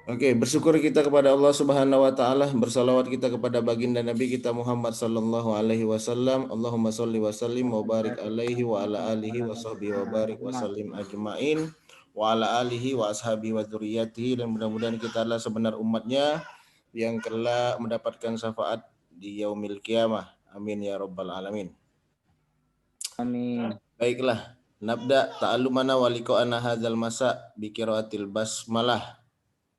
Oke, bersyukur kita kepada Allah Subhanahu wa taala, bersalawat kita kepada baginda Nabi kita Muhammad sallallahu alaihi wasallam. Allahumma shalli wa sallim wa barik alaihi wa ala alihi wa sahbihi wa barik wa sallim ajmain wa ala alihi wa ashabihi wa dzurriyyatihi, dan mudah-mudahan kita adalah sebenar umatnya yang kelak mendapatkan syafaat di yaumil qiyamah. Amin ya rabbal alamin. Amin. Baiklah, nabda ta'allumana wa liqa'ana hadzal masa bi qiraatil basmalah.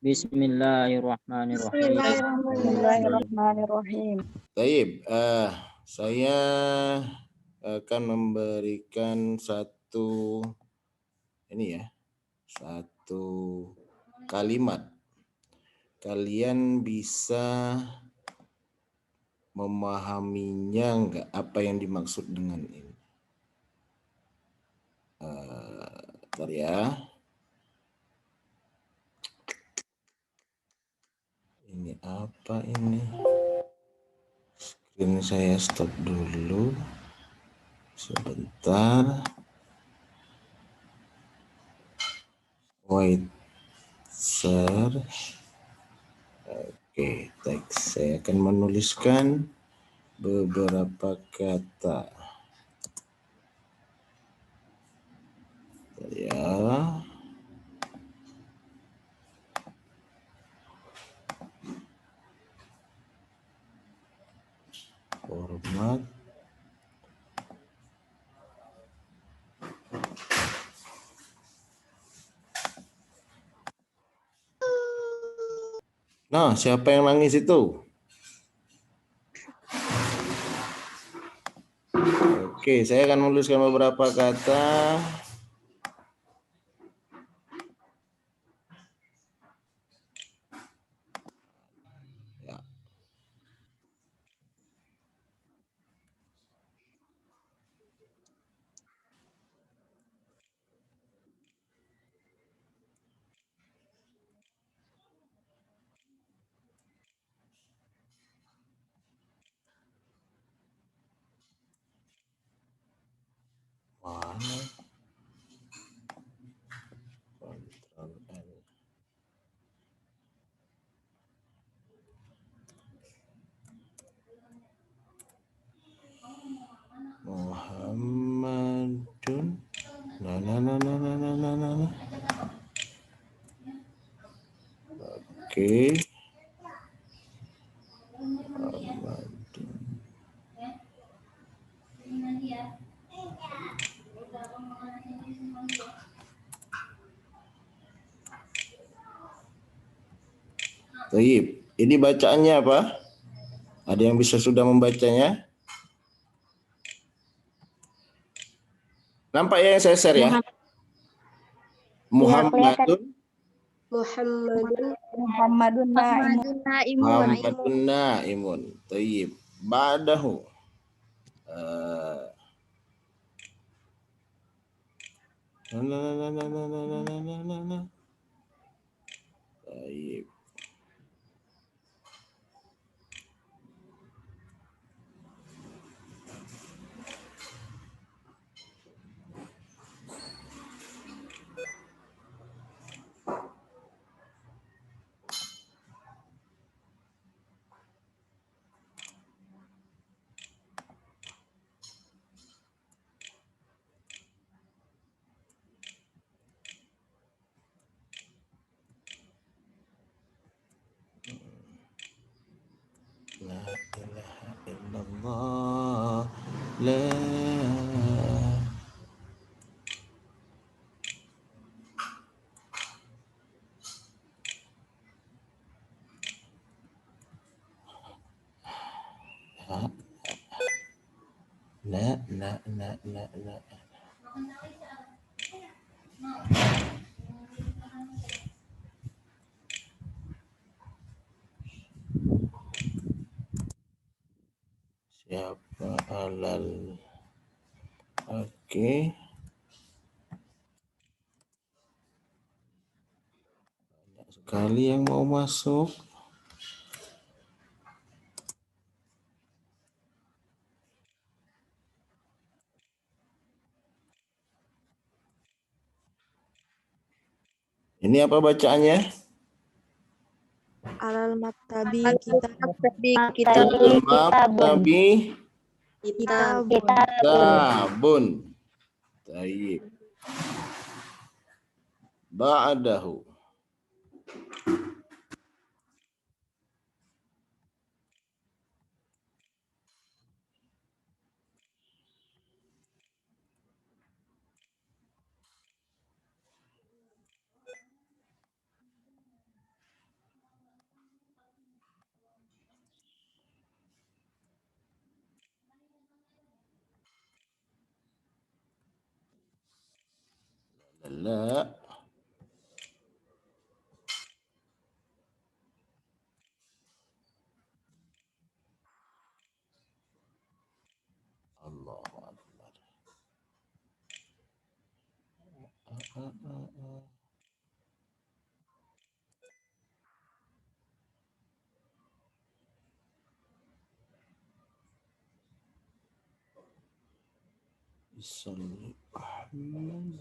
Bismillahirrahmanirrahim. Bismillahirrahmanirrahim. Baik, saya akan memberikan satu kalimat. Kalian bisa memahaminya nggak, apa yang dimaksud dengan ini? Bentar ya. Ini apa ini? Screen saya stop dulu. Sebentar. Wait, search. Oke, teks. Saya akan menuliskan beberapa kata. Ya. Format. Nah, siapa yang nangis itu? Oke, saya akan menuliskan beberapa kata. Ya. Mana? Ctrl N. Muhammadun. Nah. Oke. Muhammadun. Baik, ini bacaannya apa? Ada yang bisa sudah membacanya? Nampak ya yang saya share ya? Muhammadun. Muhammadun Naimun. Tayyib. Ba'dahu. Tayyib. La ilaha illallah. La la. Siapa alal? Oke. Banyak sekali yang mau masuk. Ini apa bacaannya? Al-Maktabi Al-Maktabi Kitabun. Kitabun. Tayyib. Ba'dahu. La. Allahu Akbar. Yusalli Ahmad.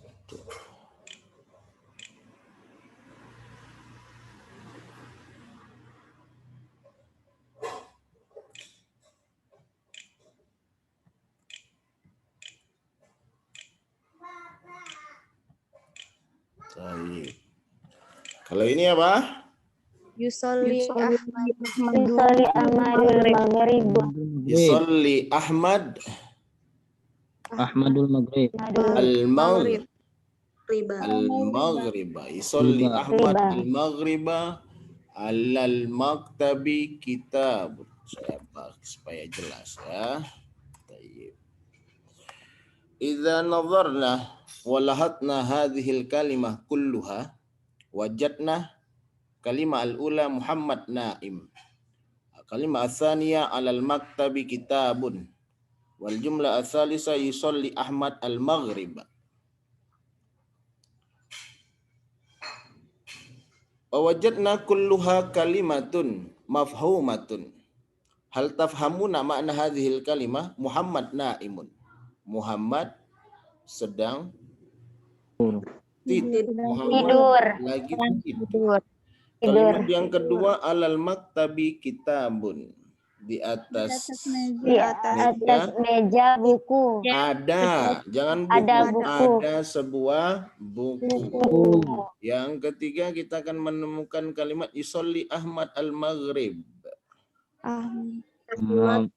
Tayyib. Kalau ini apa? Yusolli Yusolli Ahmadul Maghrib. Yusalli Ahmad Ahmadul Maghrib. al-Maghrib. Riba. Al-Maghriba. Yusalli Ahmad al-Maghriba alal maktabi kitab. Saya bahas supaya jelas ya. Tayyib. Idza nazarna wa lahatna hadhil kalimah kulluha wajadna kalimah al-ula Muhammad Naim. Kalimah al-thaniya alal maktabi kitabun. Wal jumlah al-thalitha yusalli Ahmad al-Maghriba. Wajadna kulluha kalimatun mafhumatun. Hal tafhamuna makna hadhil kalimah? Muhammad naimun. Muhammad sedang Tidur. Lagi tidur. Kalimat yang kedua alal maktabi kitabun. Di atas Di atas meja buku. ada, jangan buku, Ada buku. ada sebuah buku. Yang ketiga kita akan menemukan kalimat yusolli Ahmad al-Maghrib. Ahmad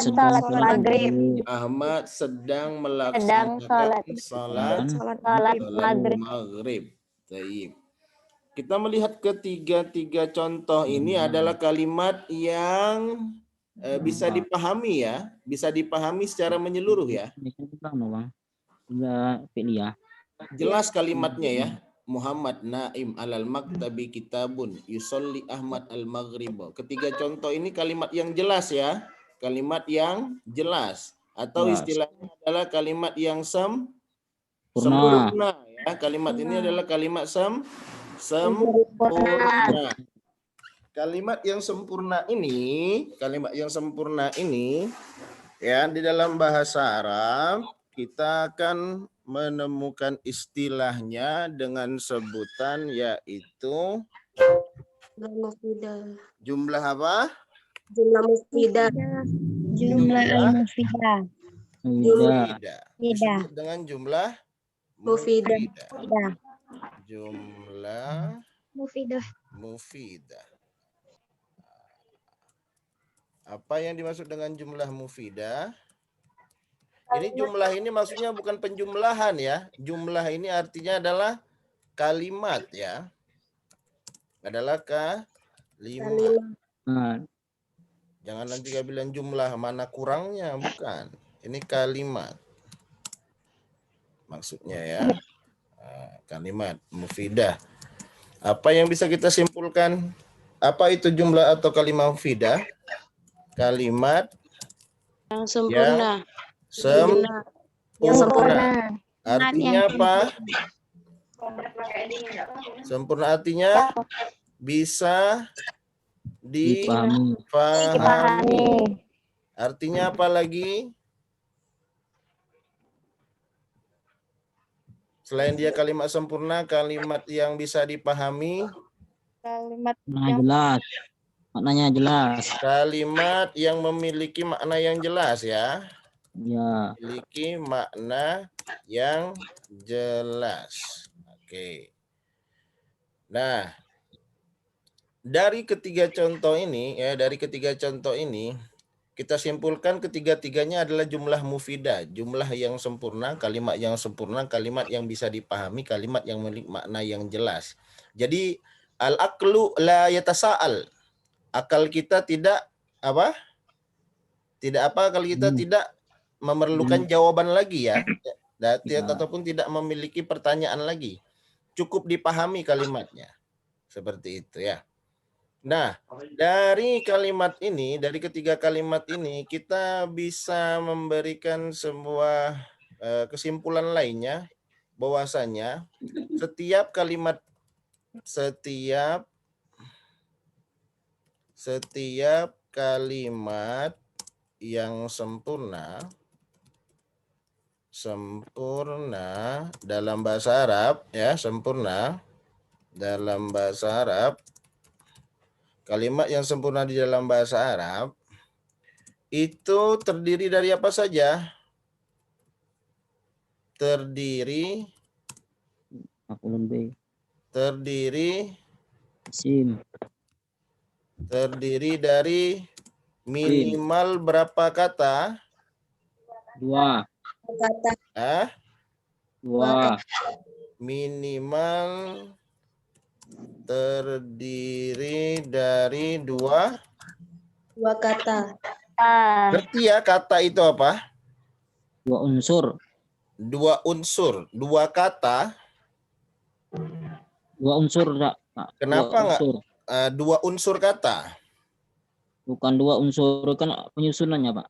salat maghrib. Ahmad sedang Sedang melaksanakan salat salat maghrib. maghrib. Tayyib. Kita melihat ketiga contoh ini adalah kalimat yang bisa dipahami ya, bisa dipahami secara menyeluruh ya. Jelas kalimatnya ya. Muhammad Naim alal maktabi kitabun yusolli Ahmad al-Maghrib. Ketiga contoh ini kalimat yang jelas ya. Kalimat yang jelas atau istilahnya adalah kalimat yang sempurna ya. Kalimat ini adalah kalimat sempurna. Kalimat yang sempurna ini ya di dalam bahasa Arab kita akan menemukan istilahnya dengan sebutan yaitu jumlah apa? Jumlah mufidah. Jumlah mufidah. Disebut dengan jumlah mufidah. Jumlah mufidah. Apa yang dimaksud dengan jumlah mufidah? Ini jumlah ini maksudnya bukan penjumlahan ya. Jumlah ini artinya adalah kalimat ya. Adalah kalimat. Jangan nanti kalian bilang jumlah, mana kurangnya, bukan. Ini kalimat. Maksudnya ya. Kalimat mufidah. Apa yang bisa kita simpulkan? Apa itu jumlah atau kalimat mufidah? Kalimat Yang sempurna. Sempurna. Artinya apa? Sempurna artinya bisa dipahami. Artinya apa lagi? Selain dia kalimat sempurna, kalimat yang bisa dipahami. Kalimat yang jelas. maknanya jelas. Kalimat yang memiliki makna yang jelas ya. Ya. Memiliki makna yang jelas. Oke. Nah, dari ketiga contoh ini kita simpulkan ketiga-tiganya adalah jumlah mufidah, jumlah yang sempurna, kalimat yang bisa dipahami, kalimat yang memiliki makna yang jelas. Jadi al-aqlu la yatasa'al. Akal kita tidak apa? Akal kita tidak memerlukan jawaban lagi ya. Ataupun tidak memiliki pertanyaan lagi. Cukup dipahami kalimatnya. Seperti itu ya. Nah, dari ketiga kalimat ini kita bisa memberikan sebuah kesimpulan lainnya bahwasanya setiap kalimat yang sempurna dalam bahasa Arab ya, kalimat yang sempurna di dalam bahasa Arab itu terdiri dari apa saja? Terdiri dari minimal berapa kata? 2. Kata. 2. Minimal terdiri dari dua kata. Ngerti ya kata itu apa? 2 unsur. 2 unsur, 2 kata. 2 unsur, Kak. Kenapa enggak 2 unsur kata? Bukan 2 unsur, kan penyusunannya, Pak.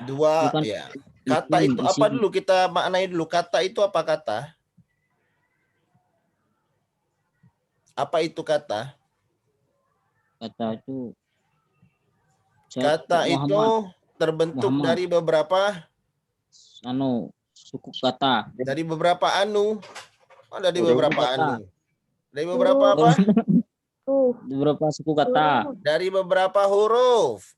2 Bukan, ya. Kata itu apa dulu? Kita maknai dulu. Kata itu apa kata? Apa itu kata? Kata itu terbentuk Muhammad. dari beberapa suku kata. Dari beberapa anu. Dari Suku beberapa kata. anu. Dari beberapa apa? Beberapa suku kata. Dari beberapa huruf.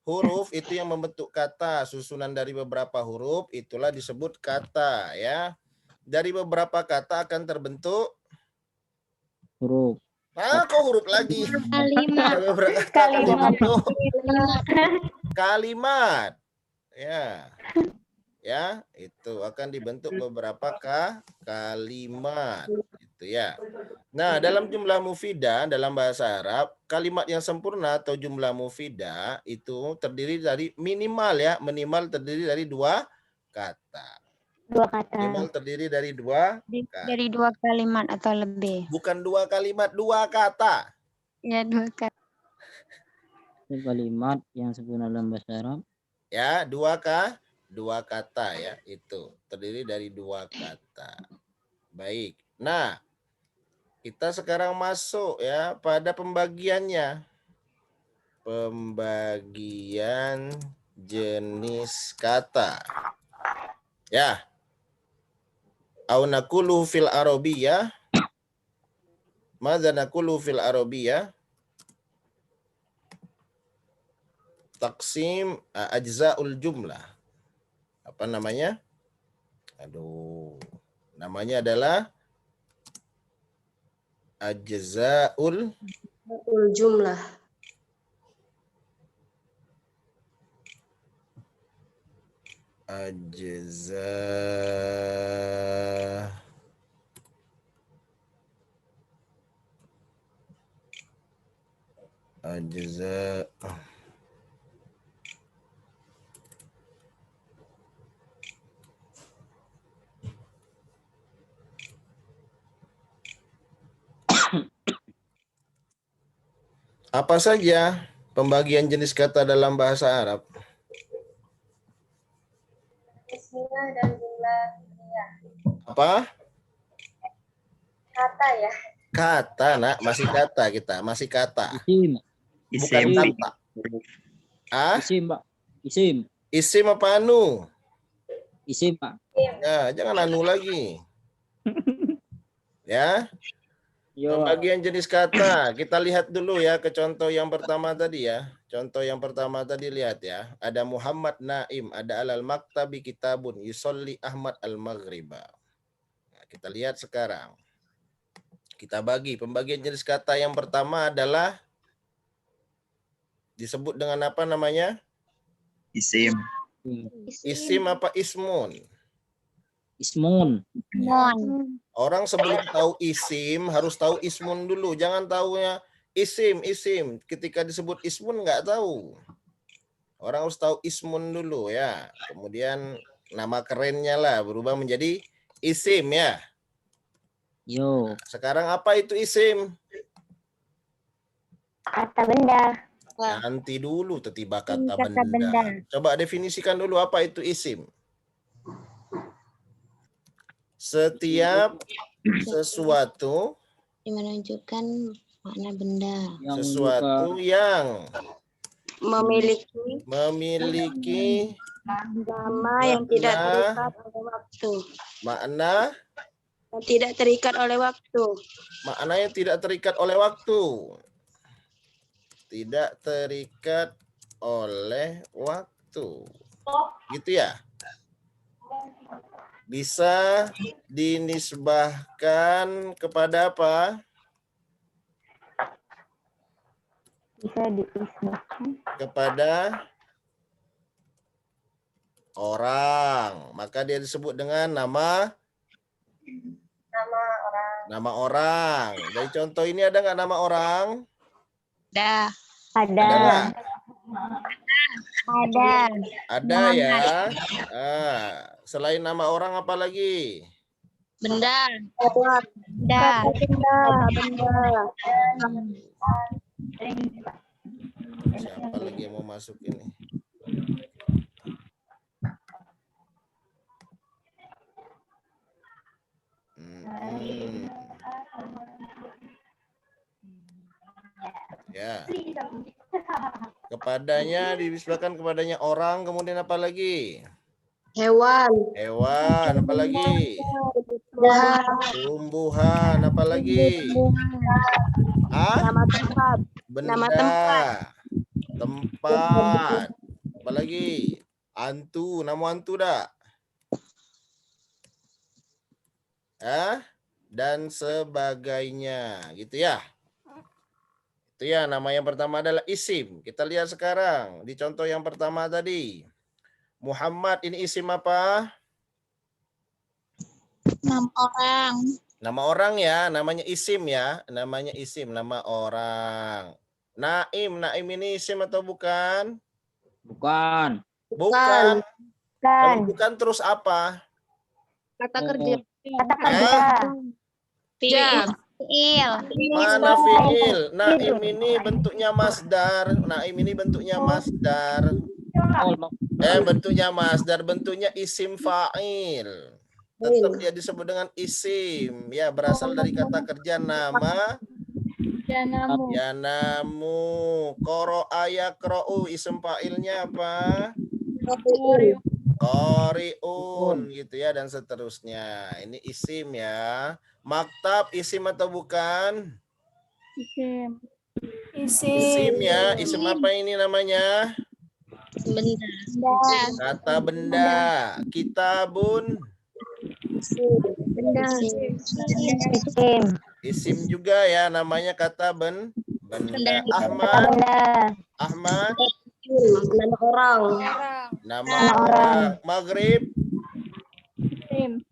Huruf itu yang membentuk kata. Susunan dari beberapa huruf itulah disebut kata ya. Dari beberapa kata akan terbentuk huruf. Kok huruf lagi? Kalimat. Kalimat. Ya, itu akan dibentuk beberapa kalimat gitu ya. Nah, dalam jumlah mufidah dalam bahasa Arab, kalimat yang sempurna atau jumlah mufidah itu terdiri dari minimal terdiri dari 2 kata. 2 kata. Minimal terdiri dari 2 kata. Dari 2 kalimat atau lebih. Bukan 2 kalimat, 2 kata. Ya, 2 kata. Kalimat yang sempurna dalam bahasa Arab. Ya, 2 kata ya, itu terdiri dari 2 kata. Baik. Nah, kita sekarang masuk ya pada pembagiannya. Pembagian jenis kata. Ya. Au naqulu fil arabiyyah. Madza naqulu fil arabiyyah? Taksim ajza'ul jumlah. Apa namanya? Namanya adalah ajza'ul jumlah. Apa saja pembagian jenis kata dalam bahasa Arab? Istilah dan jumlah. Apa? Kata ya. Kata, Nak. Masih kata kita. Masih kata. Bukan kata. Isim, Pak. Isim. Isim apa anu? Isim, Pak. Ya, jangan anu lagi. Ya. Yo. Pembagian jenis kata. Kita lihat dulu ya ke contoh yang pertama tadi ya. Contoh yang pertama tadi lihat ya. Ada Muhammad Naim, ada alal maktabi kitabun yusolli Ahmad al-maghriba. Nah, kita lihat sekarang. Kita bagi. Pembagian jenis kata yang pertama adalah disebut dengan apa namanya? Isim. Isim apa ismun? Ismun. Mon. Orang sebelum tahu isim harus tahu ismun dulu. Jangan tahunya isim. Ketika disebut ismun nggak tahu. Orang harus tahu ismun dulu ya. Kemudian nama kerennya lah berubah menjadi isim ya. Yo. Sekarang apa itu isim? Kata benda. Nanti dulu tiba kata Kata benda. benda. Coba definisikan dulu apa itu isim. Setiap sesuatu Menunjukkan makna benda. Yang sesuatu yang Memiliki memiliki nama yang tidak Makna. terikat oleh waktu. makna Yang tidak terikat oleh waktu. maknanya tidak terikat oleh waktu. Tidak terikat oleh waktu. Gitu ya. Bisa dinisbahkan kepada apa? Bisa diisbahkan. Kepada orang. Maka dia disebut dengan nama orang. Dari contoh ini ada nggak nama orang? Ada. Ada nggak? Ada. Ada ya. Selain nama orang apa lagi? Benda. Kata benda. Siapa lagi yang mau masuk ini? Ya. Kepadanya dinisbahkan kepadanya orang, kemudian apa lagi? Hewan. Hewan, apa lagi? Tumbuhan. Tumbuhan, apa lagi? Nama tempat. Benda. Nama Tempat. Apa lagi? Antu, nama antu dah. Dan sebagainya, gitu ya. Itu ya, nama yang pertama adalah isim. Kita lihat sekarang di contoh yang pertama tadi. Muhammad ini isim apa? Nama orang. Nama orang ya, namanya isim ya. Namanya isim, nama orang. Naim ini isim atau bukan? Bukan. Bukan. Kalau Kan. bukan terus apa? Kata kerja. Kata Ya? Fiil. Mana fiil? Naim ini bentuknya masdar. Naim ini bentuknya masdar. Bentuknya isim fa'il. Tetap dia disebut dengan isim. Ya, berasal dari kata kerja nama. Yanamu. Qara'a yaqra'u. Isim fa'ilnya apa? Qari'un gitu ya, dan seterusnya. Ini isim ya. Maktab isim atau bukan? Isim ya. Isim apa ini namanya? Benda. Kata benda. Kitabun. Benda. Isim juga ya, namanya kata benda. Ahmad. Nama orang. Nama orang. Maghrib. Isim.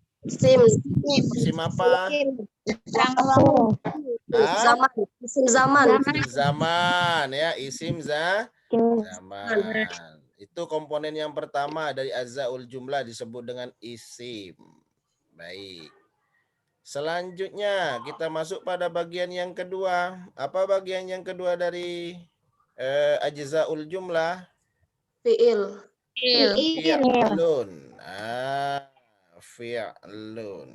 Isim apa? Zaman. Isim zaman. Isim zaman ya, isim zaman. Itu komponen yang pertama dari azaul jumlah disebut dengan isim. Baik. Selanjutnya kita masuk pada bagian yang kedua. Apa bagian yang kedua dari ajzaul jumlah? Fi'il. Fi'lun. Fi'lun.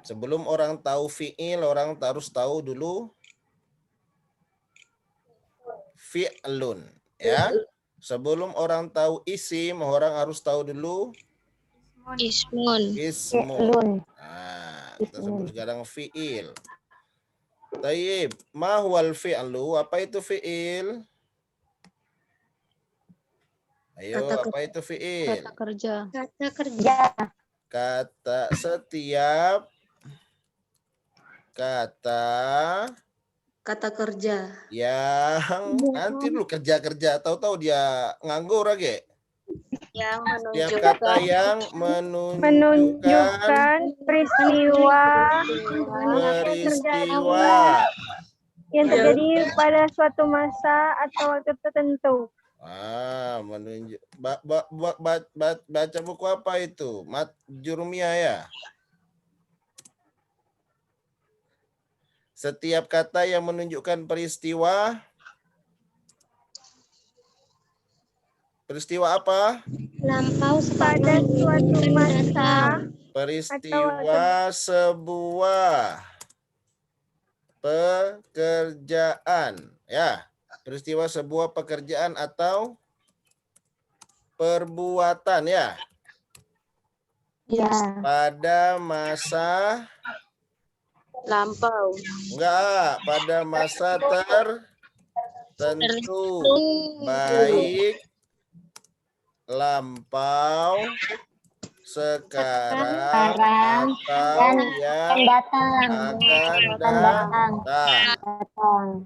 Sebelum orang tahu fi'il, orang harus tahu dulu fi'lun, ya. Sebelum orang tahu isim, orang harus tahu dulu Ismun. ismun. Nah, kita sebut sekarang fi'il. Tayyib, ma huwal fi'lu? Apa itu fi'il? Ayo, Kata apa itu fi'il? Kerja. Kata kerja. Kata setiap kata Kata kerja. yang nanti dulu kerja-kerja, tahu-tahu dia nganggur lagi. Yang Setiap kata yang menunjukkan menunjukkan peristiwa peristiwa. yang terjadi pada suatu masa atau waktu tertentu. Menunjuk. Baca buku apa itu? Mat Jurumiyah ya. Setiap kata yang menunjukkan peristiwa. Peristiwa apa? Lampau Pada suatu masa Peristiwa sebuah pekerjaan. Ya, peristiwa sebuah pekerjaan atau perbuatan ya. ya Pada masa lampau. enggak, pada masa tertentu. Baik lampau, sekarang atau yang akan datang.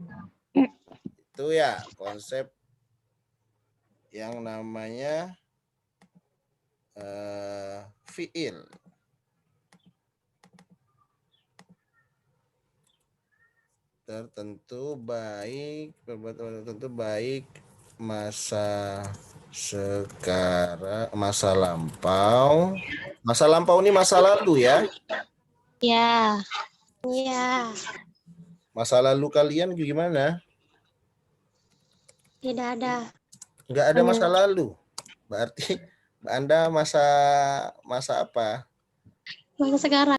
Itu ya konsep yang namanya fi'il. Tertentu baik, perbuatan tertentu baik masa sekarang, masa lampau. Masa lampau ini masa lalu ya. Ya. Iya. Masa lalu kalian gimana? Tidak ada. Enggak ada masa lalu. Berarti Anda masa apa? Masa sekarang.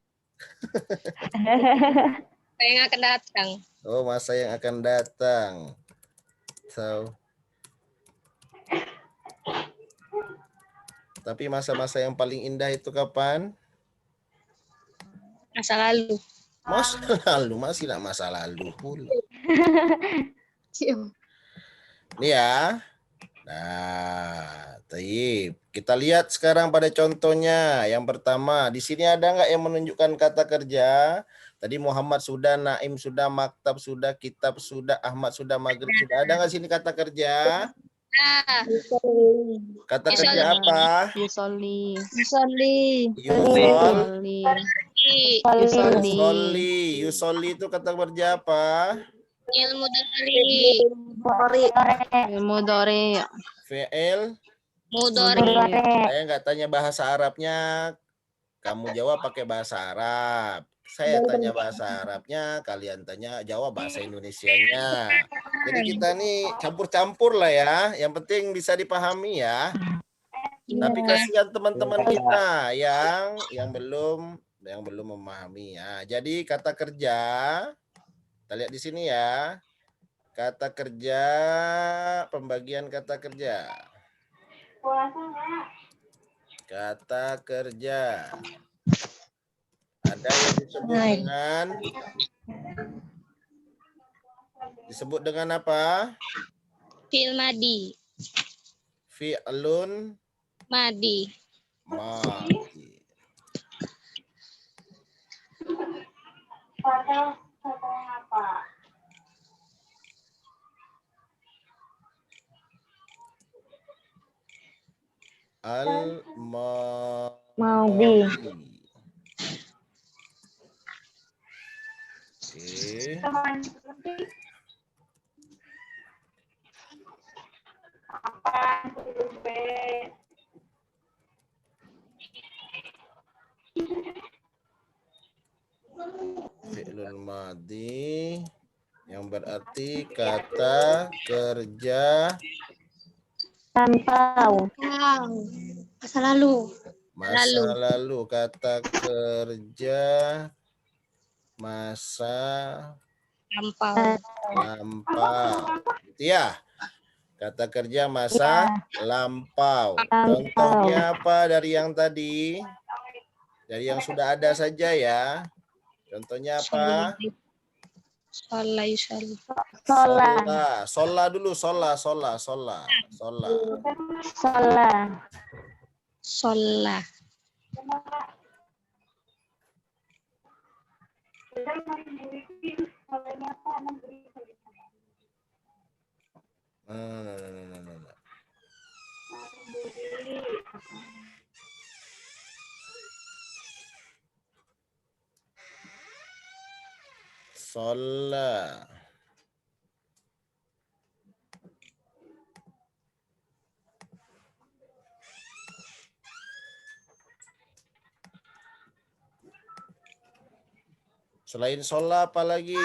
Yang akan datang. Oh, masa yang akan datang. So, tapi masa-masa yang paling indah itu kapan? Masa lalu. Masa lalu, masih lah masa lalu pula. Ini ya. Nah, taib. Kita lihat sekarang pada contohnya. Yang pertama, di sini ada nggak yang menunjukkan kata kerja? Tadi Muhammad sudah, Naim sudah, Maktab sudah, Kitab sudah, Ahmad sudah, Maghrib sudah. Ada nggak sini kata kerja? Kata kerja apa? Yusolli. Yusolli itu kata kerja apa? Ilmu dari. Mudori. Fi'il. Mudori. Saya nggak tanya bahasa Arabnya, kamu jawab pakai bahasa Arab. Saya tanya bahasa Arabnya, kalian tanya jawab bahasa Indonesianya. Jadi kita nih campur-campur lah ya. Yang penting bisa dipahami ya. Tapi kasihan teman-teman kita yang belum memahami ya. Jadi kata kerja, kita lihat di sini ya. Kata kerja, pembagian kata kerja. Kata kerja. Ada yang disebut dengan apa? Fi'il madi. Fi'lun Madi. madi. Al-madi. Oke. Fi'lul madi yang berarti kata kerja lampau. Masa lalu. masa lalu, kata kerja masa Lampau. lampau. Ya. Kata kerja masa lampau. Contohnya apa dari yang tadi? Dari yang sudah ada saja ya. Contohnya apa? Sholat yusalli. Sholat. Sholat dulu. Sholat. Sholat. Nah. Sholat. Selain sholat apa lagi?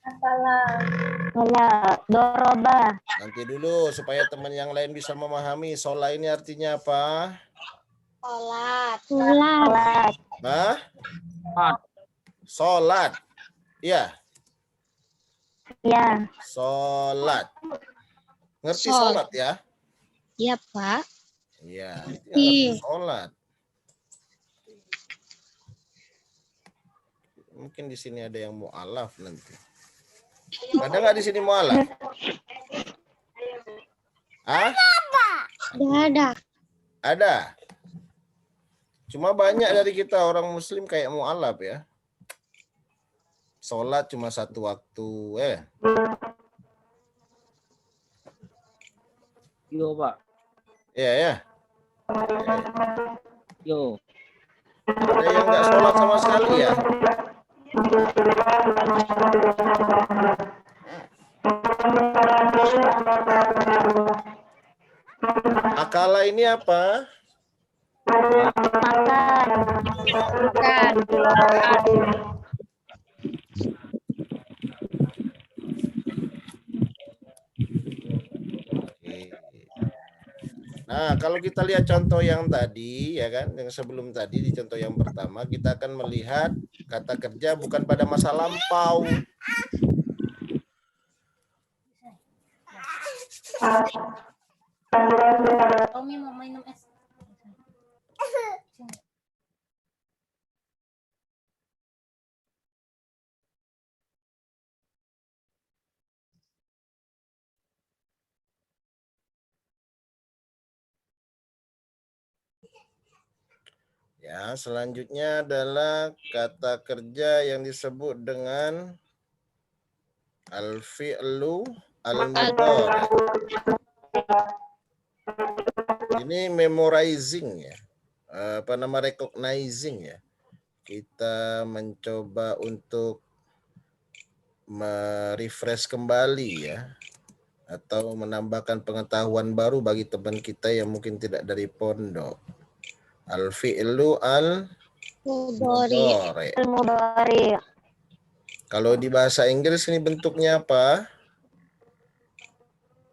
Sholat. Doroba. Nanti dulu supaya teman yang lain bisa memahami. Sholat ini artinya apa? Sholat. Hah? Sholat. Iya. Ya. Sholat. Ngerti Sholat. sholat ya? Iya, Pak. Iya. Ngerti sholat. Mungkin di sini ada yang mu'alaf nanti. Ada nggak di sini mu'alaf? Ah? Ada. Ada. Cuma banyak dari kita orang muslim kayak mu'alaf ya. Sholat cuma satu waktu. Yo, Pak. Iya ya. Yo. Ada yang nggak sholat sama sekali ya? Akala ini apa? Makan. Nah, kalau kita lihat contoh yang tadi, ya kan, yang sebelum tadi di contoh yang pertama, kita akan melihat kata kerja bukan pada masa lampau. Tommy mau minum es. Ya, selanjutnya adalah kata kerja yang disebut dengan al-fi'lu al-mudhari'. Ini memorizing ya. Recognizing ya. Kita mencoba untuk merefresh kembali ya. Atau menambahkan pengetahuan baru bagi teman kita yang mungkin tidak dari pondok. Al-fi'lu al-mudhari'. Kalau di bahasa Inggris ini bentuknya apa?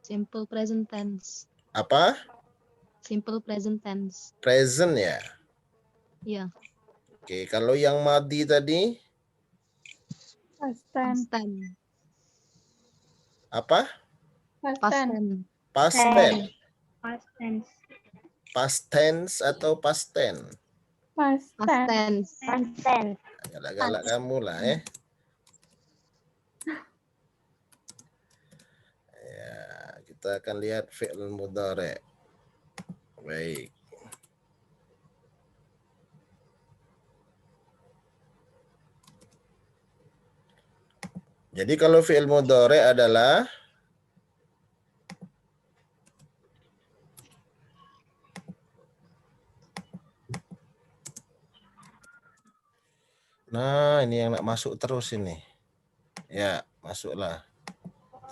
Simple present tense. Apa? Simple present tense. Present ya? Iya. Oke, kalau yang madi tadi? Past tense. Apa? Past tense. Past tense. Past tense. Past tense atau past tense? Past Past tense. Past tense. Galak-galak kamu lah Ya, kita akan lihat fi'il mudhari'. Baik. Jadi kalau fi'il mudhari' adalah nah, ini yang nak masuk terus ini. Ya, masuklah.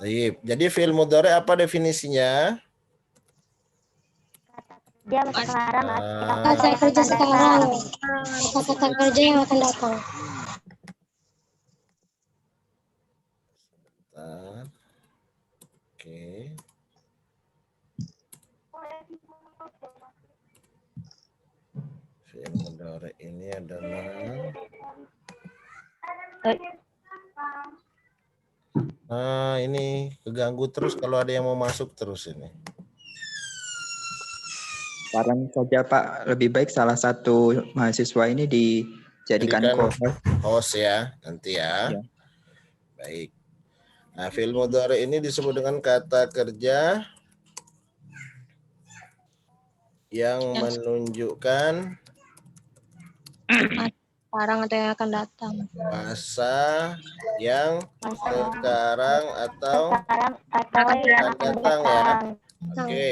Baik. Jadi fi'il mudhari' apa definisinya? Dia sekarang Kata kerja sekarang. Kata kerja yang akan datang. Bentar. Oke. Fi'il mudhari' ini adalah Nah, ini keganggu terus kalau ada yang mau masuk terus ini. Saran saja Pak, lebih baik salah satu mahasiswa ini dijadikan Jadikan co-host. host ya, nanti ya. Ya. Baik. Nah, fi'il mudhari ini disebut dengan kata kerja yang menunjukkan Sekarang atau yang akan datang. masa yang sekarang atau Sekarang atau yang akan akan datang ya. datang. Oke.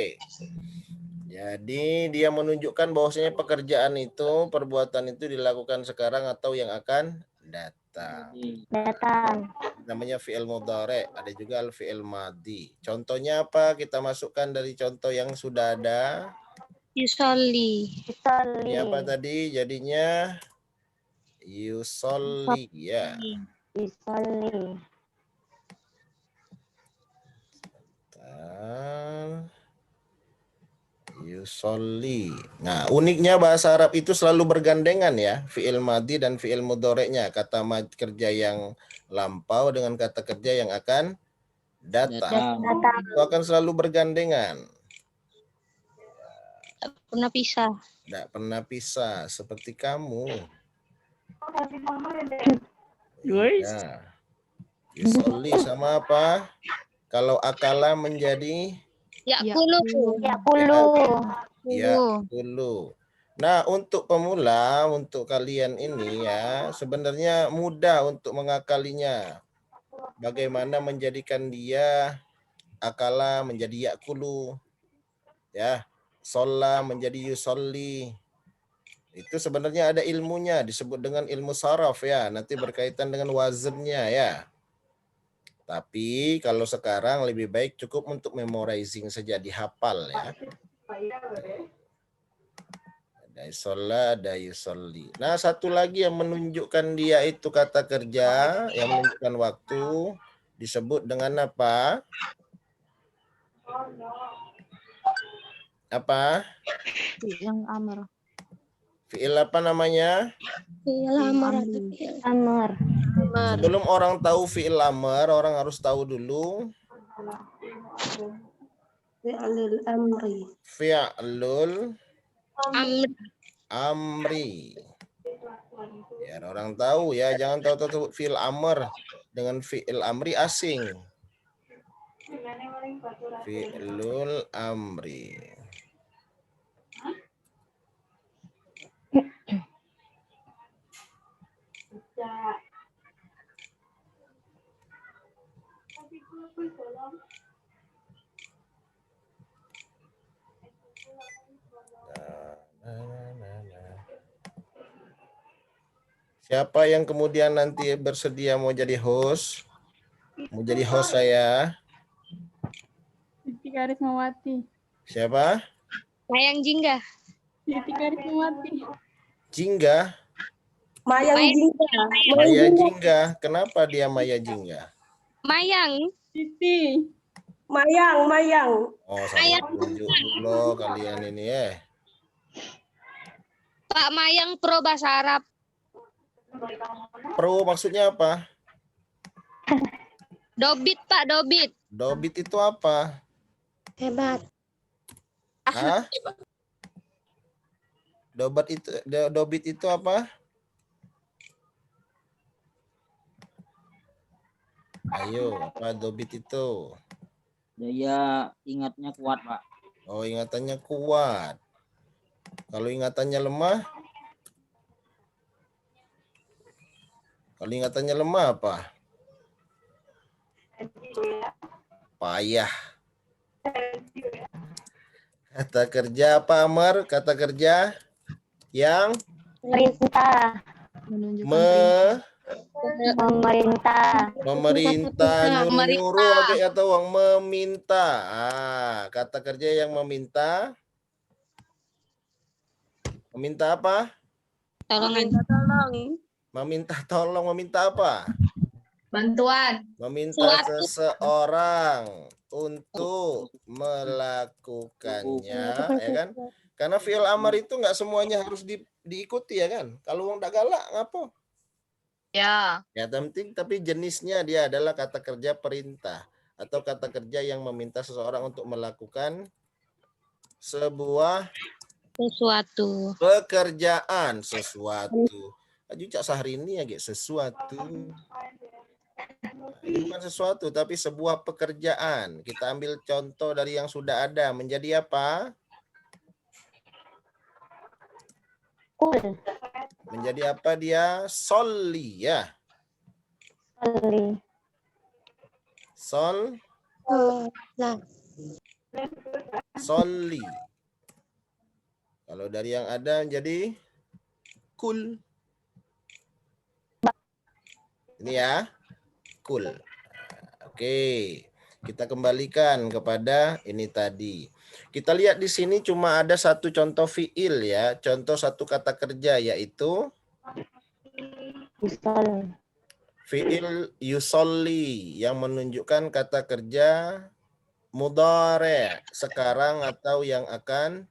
Jadi dia menunjukkan bahwasanya pekerjaan itu, perbuatan itu dilakukan sekarang atau yang akan datang. Datang. Namanya fi'il mudhari, ada juga al-fi'il madhi. Contohnya apa? Kita masukkan dari contoh yang sudah ada. Yusolli. Yusolli. Ini apa tadi? Jadinya yusolli ya. Yusolli. Yusolli. Nah, uniknya bahasa Arab itu selalu bergandengan ya, fi'il madhi dan fi'il mudhari'nya. Kata kerja yang lampau dengan kata kerja yang akan datang. Datang. Itu akan selalu bergandengan. Pernah pisah. Tidak pernah pisah seperti kamu. Ya. Yusolli sama apa? Kalau akala menjadi Yakulu. Yakulu. yakulu. Nah, untuk pemula, untuk kalian ini ya, sebenarnya mudah untuk mengakalinya. Bagaimana menjadikan dia akala menjadi yakulu. Ya, sholla menjadi yusolli. Itu sebenarnya ada ilmunya, disebut dengan ilmu saraf ya. Nanti berkaitan dengan wazannya ya. Tapi kalau sekarang lebih baik cukup untuk memorizing saja, dihafal ya. Ada sholla, ada yusolli. Nah, satu lagi yang menunjukkan dia itu kata kerja, yang menunjukkan waktu, disebut dengan apa? Apa? Yang amr. Fi'il apa namanya? Fi'il amr atau fi'il Amr. Sebelum orang tahu fi'il amr, orang harus tahu dulu fi'il amri. fi'lul Amr. amri. Ya, orang tahu ya, jangan tahu-tahu fi'il amr dengan fi'il amri asing. Fi'lul amri. Siapa yang kemudian nanti bersedia mau jadi host? Mau jadi host saya? Siti Karismawati. Siapa? Mayang Jingga. Siti Karismawati. Jingga? Mayang jingga. Maya Jingga. Kenapa dia Maya Jingga? Mayang. Siti. Mayang. Oh, saya tunjuk dulu kalian ini ya. Pak Mayang pro bahasa Arab. Pro maksudnya apa? Dobit, Pak, dobit. Dobit itu apa? Hebat. Hah? Dobit itu apa? Ayo, apa dobit itu? Daya ingatnya kuat, Pak. Oh, ingatannya kuat. Kalau ingatannya lemah? Kalau ingatannya lemah apa? Payah. Kata kerja apa, Amar? Kata kerja yang Perintah. Menunjukkan Pemerintah. memerintah, nyuruh-nyuruh lagi atau uang meminta. Kata kerja yang meminta. Meminta apa? Tolongan. Meminta tolong, meminta apa? Bantuan. Meminta Suatu. seseorang untuk melakukannya, ya kan? Karena fi'il amar itu nggak semuanya harus diikuti ya kan? Kalau wong dak galak ngapa? Ya. Ya, penting tapi jenisnya dia adalah kata kerja perintah atau kata kerja yang meminta seseorang untuk melakukan sebuah Sesuatu. pekerjaan, sesuatu. Aju cak Sahrini ya, Gek, sesuatu. Ini bukan sesuatu tapi sebuah pekerjaan. Kita ambil contoh dari yang sudah ada. Menjadi apa? Kul. Menjadi apa dia? Soli ya. Soli. Nah, Soli. Kalau dari yang ada menjadi kul. Ini ya. Kul. Oke. Kita kembalikan kepada ini tadi. Kita lihat di sini cuma ada satu contoh fiil ya. Contoh satu kata kerja yaitu Yusol. fiil yusolli yang menunjukkan kata kerja mudhari' sekarang atau yang akan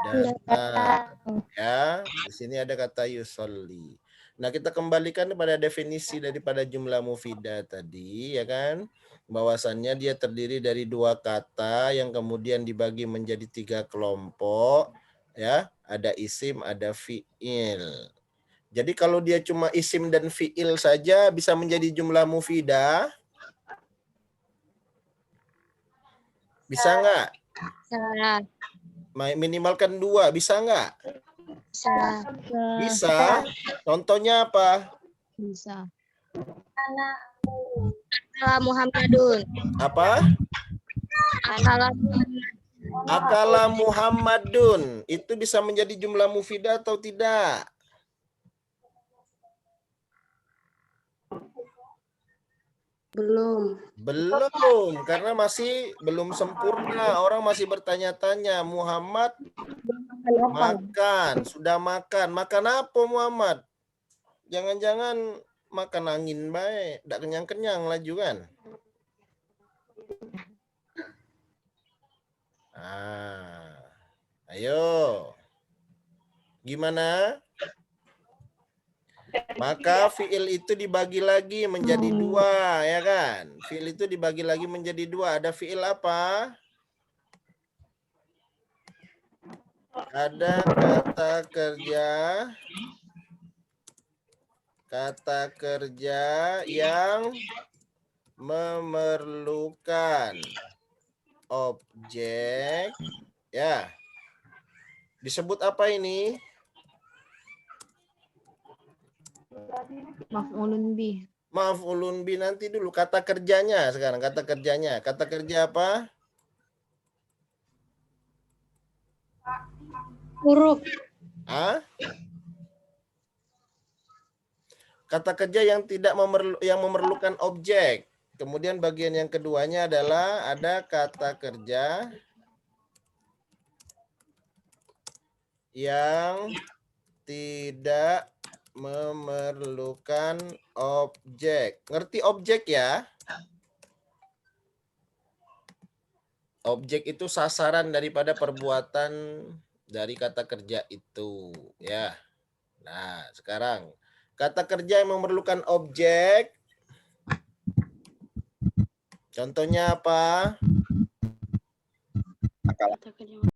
datang. Ya, di sini ada kata yusolli. Nah, kita kembalikan kepada definisi daripada jumlah mufidah tadi, ya kan? Bahwasannya dia terdiri dari dua kata yang kemudian dibagi menjadi 3 kelompok, ya. Ada isim, ada fiil. Jadi kalau dia cuma isim dan fiil saja bisa menjadi jumlah mufidah? Bisa nggak? Salah. Minimalkan 2, bisa nggak? Salah. Bisa. Contohnya apa? Bisa. Akala Muhammadun. Apa? Akala Akala Muhammadun. Itu bisa menjadi jumlah mufidah atau tidak? Belum, karena masih belum sempurna. Orang masih bertanya-tanya, Muhammad makan, sudah makan. Makan apa Muhammad? Jangan-jangan makan angin baik, tidak kenyang-kenyang laju kan? Ayo. Gimana? Maka fiil itu dibagi lagi menjadi 2, ya kan? Fiil itu dibagi lagi menjadi 2. Ada fiil apa? Ada kata kerja yang memerlukan objek, ya. Disebut apa ini? Maf'ulun bih. Maf'ulun bi, nanti dulu kata kerjanya sekarang. Kata kerjanya. Kata kerja apa? huruf. Kata kerja yang tidak memerlukan objek. Kemudian bagian yang keduanya adalah ada kata kerja yang tidak memerlukan objek. Ngerti objek ya? Objek itu sasaran daripada perbuatan dari kata kerja itu, ya. Nah, sekarang kata kerja yang memerlukan objek. Contohnya apa?